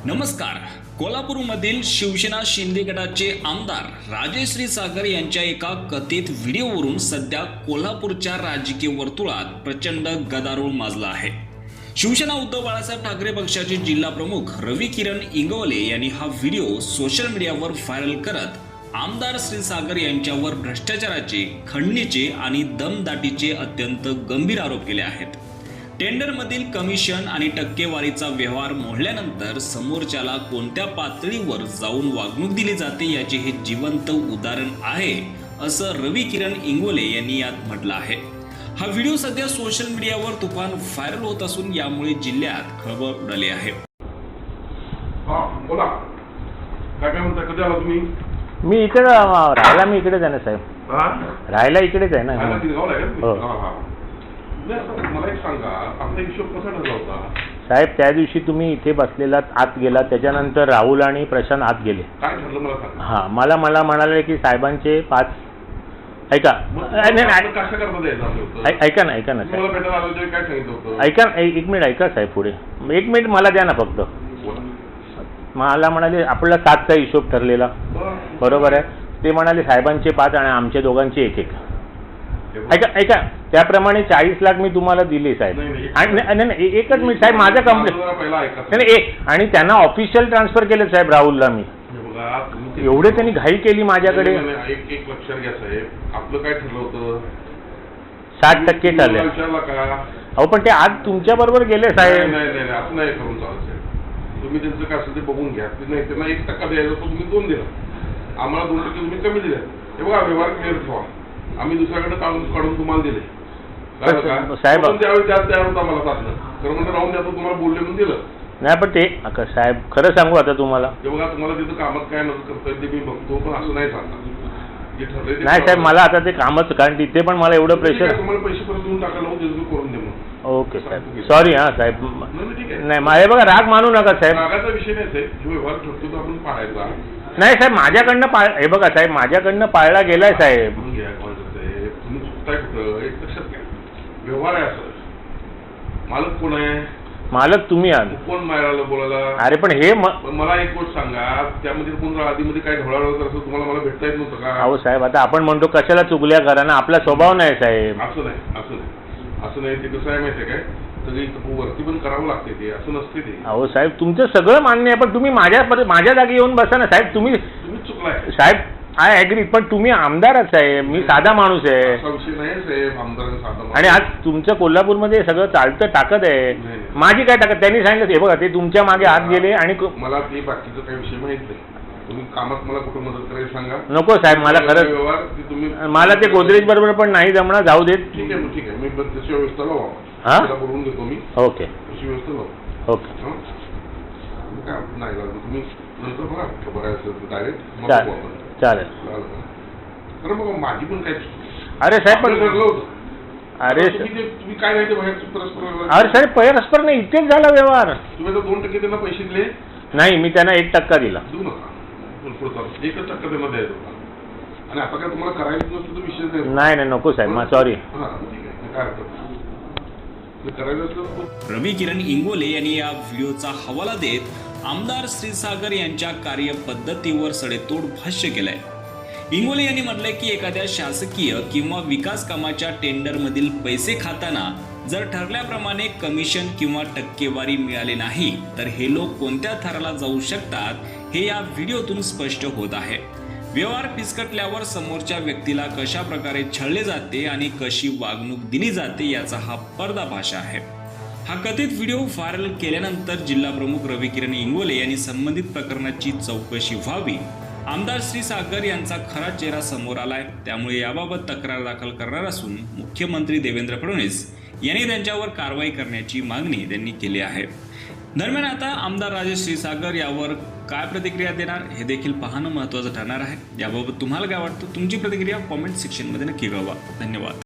नमस्कार. कोल्हापूरमधील शिवसेना शिंदे गटाचे आमदार राजेश क्षीरसागर यांच्या एका कथित व्हिडिओवरून सध्या कोल्हापूरच्या राजकीय वर्तुळात प्रचंड गदारोळ माजला आहे. शिवसेना उद्धव बाळासाहेब ठाकरे पक्षाचे जिल्हा प्रमुख रवी किरण इंगवले यांनी हा व्हिडिओ सोशल मीडियावर व्हायरल करत आमदार क्षीरसागर यांच्यावर भ्रष्टाचाराचे, खंडणीचे आणि दमदाटीचे अत्यंत गंभीर आरोप केले आहेत. टेंडरमधील कमिशन आणि टक्केवारीचा व्यवहार मोडल्यानंतर समोरच्याला कोणत्या पातळीवर जाऊन वागणूक दिली जाते याचे हे जिवंत उदाहरण आहे, असं रवी किरण इंगोले यांनी यात म्हटलं आहे. हा व्हिडिओ सध्या सोशल मीडियावर तुफान व्हायरल होत असून यामुळे जिल्ह्यात खळबळ उडाली आहे. बोला, काय म्हणता? कधी आला तुम्ही? मी इकडे राहायला, मी इकडेच आहे ना साहेब. राहायला इकडेच आहे ना. मला एक सांगा, आपला हिशोब कसा ठरला होता? साहेब, त्या दिवशी तुम्ही इथे बसलेला आत गेला, त्याच्यानंतर राहुल आणि प्रशांत आत गेले. काय ठरलं मला सांगा. हा, मला म्हणाले की साहेबांचे 5 ऐका ऐका ना ऐका ना ऐका, एक मिनिट ऐका साहेब, पुढे एक मिनिट मला द्या ना फक्त. मला म्हणाले आपला 7चा हिशोब ठरलेला, बरोबर आहे. ते म्हणाले साहेबांचे 5 आणि आमच्या दोघांचे 1-1. ऐका ऐका, त्याप्रमाणे 40 लाख मी तुम्हाला दिले साहेब. नाही, एकच मिनिट साहेब, माझं कंप्लेंट नाही. आणि त्यांना ऑफिशियल ट्रान्सफर केलं साहेब राहुलला. मी एवढे त्यांनी घाई केली माझ्याकडे. एक लक्षात घ्या साहेब, आपलं काय ठरलं होतं? 60% ठरले. अहो, पण ते आज तुमच्या बरोबर गेले साहेब. नाही, असं नाही करून चालत साहेब. तुम्ही त्यांचं काय असेल ते बघून घ्या. नाही, त्यांना 1% द्यायचं, तो तुम्ही 2 दिला. आम्हाला 2% तुम्ही कमी दिले. हे बघा, व्यवहार क्लिअर ठेवा. आम्ही दुसऱ्याकडे काढून तुम्हाला दिले साहेब. त्यावेळी त्यावर आम्हाला साधलं, खरं म्हणजे राहून द्या, तुम्हाला बोलले म्हणून दिलं नाही. पण ते साहेब, खरं सांगू आता तुम्हाला, ते बघा, तुम्हाला तिथं कामात काय मदत करता येईल ते मी बघतो, पण असं नाही सांगता जे ठरलंय. नाही साहेब, मला आता ते कामच, कारण तिथे पण मला एवढं प्रेशर. तुम्हाला पैसे परत देऊन टाकायला करून दे म्हणून. ओके साहेब, सॉरी. हा साहेब, ठीक आहे. नाही, माझे बघा, राग मानू नका साहेब. रागाचा विषय नाही साहेब, जो व्यवहार ठरतो तो आपण पाळायचा. नाही साहेब, माझ्याकडनं हे बघा साहेब, माझ्याकडनं पाळला गेलाय साहेब. तुम्ही चुकताय कुठं, एक लक्षात घ्या. व्यवहार आहे असं. मालक कोण आहे? मालक तुम्ही आहात. कोण मारायला बोलायला? अरे पण हे मला एक गोष्ट सांगा, त्यामध्ये कोण आधीमध्ये काय ढवळाढवळ करत असं तुम्हाला मला भेटता येत नव्हतं का? अहो साहेब, आता आपण म्हणतो कशाला चुगल्या करा ना, आपला स्वभाव नाही साहेब. असं नाही. ते कसं आहे माहिती आहे काय, सगळी वरती पण करावं लागते, ते असं नसते ते. अहो साहेब, तुमचं सगळं मान्य आहे, पण तुम्ही माझ्या जागी येऊन बसा ना साहेब. तुम्ही चुकलाय साहेब. आय ॲग्री, पण तुम्ही आमदारच आहे, मी साधा माणूस आहे. असा विषय नाही साहेब, आमदार साधा. आणि आज तुमचं कोल्हापूरमध्ये सगळं चालतं, ताकद आहे. माझी काय ताकद? त्यांनी सांगितलं हे बघा, ते तुमच्या मागे आत गेले. आणि मला ते बाकीचं काही विषय माहित नाही. तुम्ही कामात मला कुठं मदत करायला सांगा. नको साहेब, मला खरंच मला ते गोदरेज बरोबर पण नाही जमणार. जाऊ देत. ठीक आहे, मी तशी व्यवस्था लावा. हा, बोलून देतो मी. ओके, तशी व्यवस्था लावा. ओके, काय नाही तुम्ही नंतर बघा, खबर आहे डायरेक्ट. चालेल. खरं मग माझी पण काय. अरे साहेब, पण अरे तुम्ही काय नाही ते बाहेर परस्पर. अरे साहेब, परस्पर नाही, इथेच झाला व्यवहार. तुम्ही आता 2% त्यांना पैसे दिले? नाही, मी त्यांना 1% दिला. देऊ नका, 1% त्यांना द्यायचं होता. आणि आता काय तुम्हाला करायचं नसतं तर विषय नाही, नको साहेब, सॉरी. ठीक आहे, काय करायचं. रवी किरण इंगोले यांनी या व्हिडिओचा हवाला देत आमदार क्षीरसागर यांच्या कार्यपद्धतीवर सडेतोड भाष्य केलंय. इंगोले यांनी म्हटलंय की एखाद्या शासकीय किंवा विकास कामाच्या टेंडरमधील पैसे खाताना जर ठरल्याप्रमाणे कमिशन किंवा टक्केवारी मिळाली नाही तर हे लोक कोणत्या थराला जाऊ शकतात हे या व्हिडिओतून स्पष्ट होत आहे. व्यवहार फिसकटल्यावर समोरच्या व्यक्तीला कशा प्रकारे छळले जाते आणि कशी वागणूक दिली जाते याचा हा पर्दाफाश आहे. हा कथित व्हिडिओ व्हायरल केल्यानंतर जिल्हा प्रमुख रवी किरण इंगोले यांनी संबंधित प्रकरणाची चौकशी व्हावी. आमदार क्षीरसागर यांचा खरा चेहरा समोर आलाय, त्यामुळे याबाबत तक्रार दाखल करणार असून मुख्यमंत्री देवेंद्र फडणवीस यांनी त्यांच्यावर कारवाई करण्याची मागणी त्यांनी केली आहे. दरम्यान आता आमदार राजेश क्षीरसागर यावर काय प्रतिक्रिया देणार हे देखील पाहणं महत्त्वाचं ठरणार आहे. याबाबत तुम्हाला काय वाटतं? तुमची प्रतिक्रिया कॉमेंट सेक्शनमध्ये नक्की कळवा. धन्यवाद.